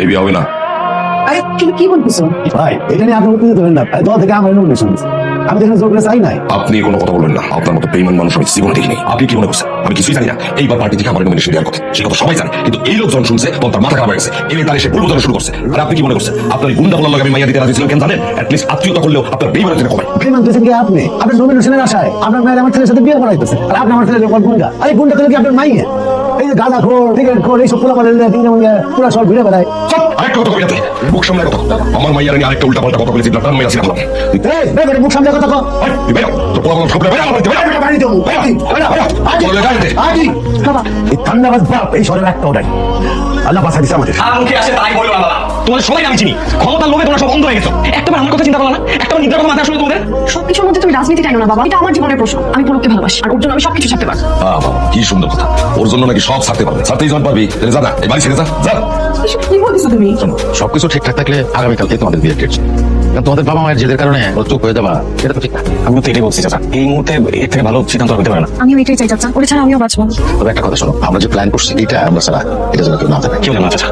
এই বিয়ে হবে না। আরে তুমি কি বলতেছো ভাই? এটা নিয়ে আপনি উত্তেজিত হবেন না। তোমার থেকে আমার নমিনেশন আমি দেখেন জোর করে চাই নাই। আপনি কোনো কথা বলবেন না। আপনার মতো বেঈমান মানুষ আমি জীবনে দেখিনি। আপনি কি মনে করছেন আমি কিছুই জানি না? এইবার পার্টি থেকে আমার নমিনেশন দেওয়ার কথা, সেই কথা সবাই জানে, কিন্তু এই লোকজন শুনছে তখন তার মাথা খারাপ হয়ে গেছে। এনে তার এসে ভুল বোঝানো শুরু করছে। আর আপনি কি মনে করছেন আপনার গুন্ডা বলার লগে আমি মাইয়া দিতে রাজি ছিলাম? কেন জানেন? অ্যাটলিস্ট আত্মীয়তা করলেও আপনার বেঈমানের জন্য কমায়। বেমান তুই কি আপনি আপনার নমিনেশনের আশায় আপনার মেয়ের আমার ছেলের সাথে বিয়ে করাইতেছে, আর আপনি আমার ছেলের উপর গুন্ডা। আরে গুন্ডা তো কি আপনার মাইয়া? এই যে গাঁদা খোর সিগারেট খোর এইসব পোলা পালে পুরা সব ঘুরে বেড়ায়। আরেকটা কথা কই আপনি মুখ সামনে কথা। আমার মাইয়ার নিয়ে আরেকটা উল্টা পাল্টা কথা বলেছি, আপনার মেয়ে আছে ভাবলাম। এই বেটা মুখ সামনে কথা কও। এই বেরো তো পোলা বলা সব বেরো বেরো বাড়ি দেবো বাবা এই ঠান্ডাবাজ বাপ এই শহরের একটা ওটাই আল্লাহ বাঁচা দিছে আমাদের। মুখে আসে তাই বলো না বাবা। তোমাদের সবাই আমি চিনি, ক্ষমতার লোভে তোমরা সব অন্ধ হয়ে গেছো। একটাবার আমার কথা চিন্তা করো না, একটাবার নিদ্রার কথা মাথায় আসলে তোমাদের। সবকিছুর মধ্যে তুমি রাজনীতি টানো না বাবা, এটা আমার জীবনের প্রশ্ন। আমি পুলককে ভালোবাসি, আর ওর জন্য আমি সবকিছু ছাড়তে পারবো। বাবা কি সুন্দর কথা। ওর জন্য নাকি সব ছাড়তে পারবে? ছাড়তেই যখন পারবি তাহলে যা না, এই বাড়ি ছেড়ে যা যা। এসব কি বলতেছো তুমি? সবকিছু ঠিকঠাক থাকলে আগামীকালকে তোমাদের বিয়ে ডেট। তোমাদের বাবা মায়ের জেদের কারণে ওর চুপ হয়ে যাবা, এটা তো ঠিক না। আমিও তো এটাই বলছি চাচা, এই মুহূর্তে এর থেকে ভালো সিদ্ধান্ত হতে পারে না। আমিও এটাই চাই চাচা, ওরে ছাড়া আমিও বাঁচবো না। তবে একটা কথা শোনো, আমরা যে প্ল্যান করছি এটা আমরা ছাড়া এটা যেন কেউ না থাকে। কি বলেন না চাচা?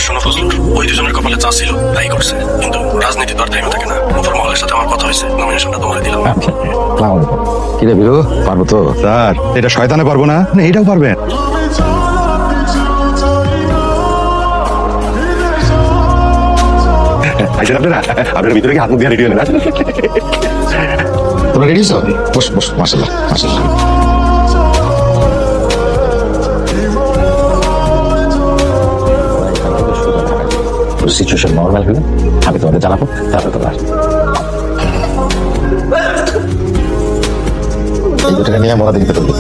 শোনো ফজলুর, ওই দুজনের কপালে চা ছিল তাই করছে, কিন্তু রাজনীতি তো আর টাইমে থাকে না। উপর মহলের সাথে আমার কথা হয়েছে, নমিনেশনটা তোমার দিলাম। কি রে বিরু, পারবো তো? স্যার এটা শয়তানে পারবো না, এটাও পারবেন। আপনার ভিতরে কি হাত মুখ দিয়ে রেডি হলেন? তোমরা রেডি আছো? বস বস, মাশাআল্লাহ মাশাআল্লাহ। সিচুয়েশন নর্মাল হলে আমি তোমাদের জানাবো, তারপরে তোমরা এই দুটাকে নিয়ে মরা দিতে পারবো।